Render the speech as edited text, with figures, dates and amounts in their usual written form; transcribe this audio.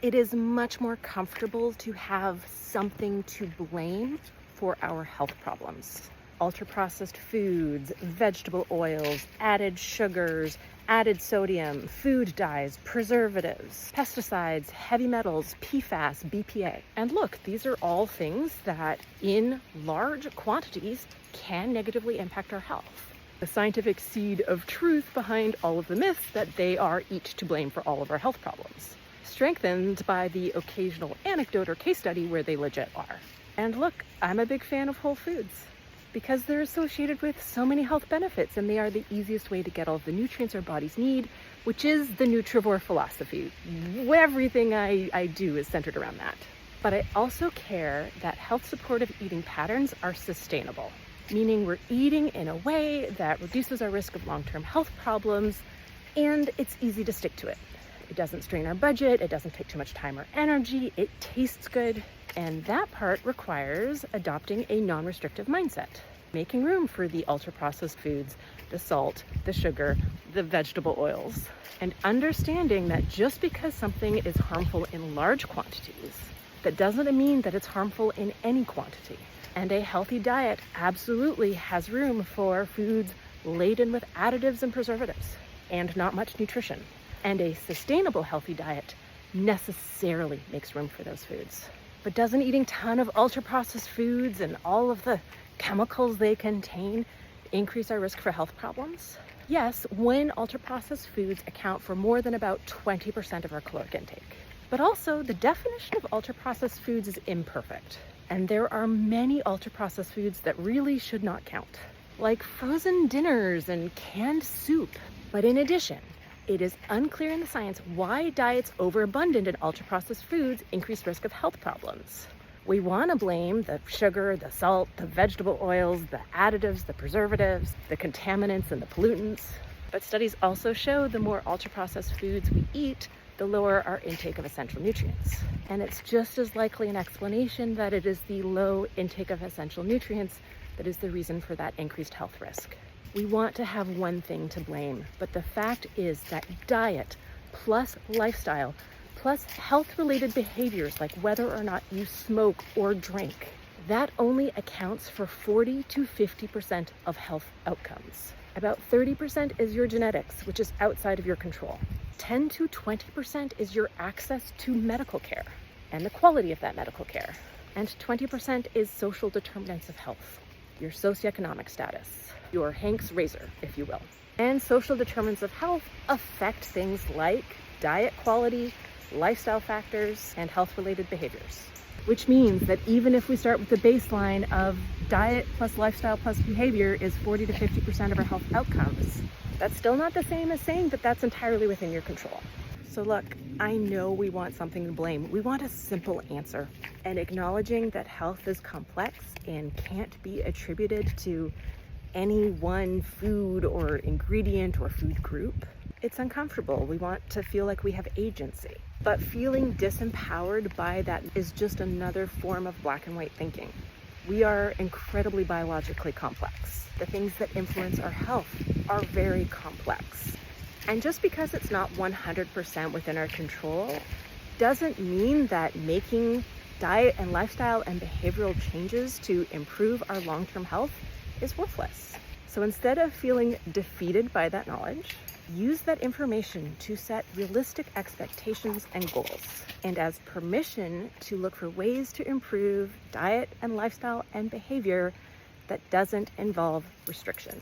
It is much more comfortable to have something to blame for our health problems. Ultra-processed foods, vegetable oils, added sugars, added sodium, food dyes, preservatives, pesticides, heavy metals, PFAS, BPA. And look, these are all things that in large quantities can negatively impact our health. The scientific seed of truth behind all of the myths that they are each to blame for all of our health problems, strengthened by the occasional anecdote or case study where they legit are. And look, I'm a big fan of whole foods because they're associated with so many health benefits, and they are the easiest way to get all of the nutrients our bodies need, which is the Nutrivore philosophy. Everything I do is centered around that. But I also care that health supportive eating patterns are sustainable, meaning we're eating in a way that reduces our risk of long-term health problems, and it's easy to stick to it. It doesn't strain our budget, it doesn't take too much time or energy, it tastes good, and that part requires adopting a non-restrictive mindset, making room for the ultra-processed foods, the salt, the sugar, the vegetable oils, and understanding that just because something is harmful in large quantities, that doesn't mean that it's harmful in any quantity. And a healthy diet absolutely has room for foods laden with additives and preservatives and not much nutrition. And a sustainable healthy diet necessarily makes room for those foods. But doesn't eating a ton of ultra-processed foods and all of the chemicals they contain increase our risk for health problems? Yes, when ultra-processed foods account for more than about 20% of our caloric intake. But also, the definition of ultra-processed foods is imperfect. And there are many ultra-processed foods that really should not count, like frozen dinners and canned soup. But in addition, it is unclear in the science why diets overabundant in ultra-processed foods increase risk of health problems. We want to blame the sugar, the salt, the vegetable oils, the additives, the preservatives, the contaminants, and the pollutants. But studies also show the more ultra-processed foods we eat, the lower our intake of essential nutrients. And it's just as likely an explanation that it is the low intake of essential nutrients that is the reason for that increased health risk. We want to have one thing to blame, but the fact is that diet plus lifestyle plus health-related behaviors like whether or not you smoke or drink, that only accounts for 40 to 50% of health outcomes. About 30% is your genetics, which is outside of your control. 10 to 20% is your access to medical care and the quality of that medical care. And 20% is social determinants of health, your socioeconomic status, your Hank's razor, if you will. And social determinants of health affect things like diet quality, lifestyle factors, and health-related behaviors. Which means that even if we start with the baseline of diet plus lifestyle plus behavior is 40 to 50% of our health outcomes, that's still not the same as saying that that's entirely within your control. So look, I know we want something to blame. We want a simple answer. And acknowledging that health is complex and can't be attributed to any one food or ingredient or food group, it's uncomfortable. We want to feel like we have agency. But feeling disempowered by that is just another form of black and white thinking. We are incredibly biologically complex. The things that influence our health are very complex. And just because it's not 100% within our control doesn't mean that making diet and lifestyle and behavioral changes to improve our long-term health is worthless. So instead of feeling defeated by that knowledge, use that information to set realistic expectations and goals, and as permission to look for ways to improve diet and lifestyle and behavior that doesn't involve restriction.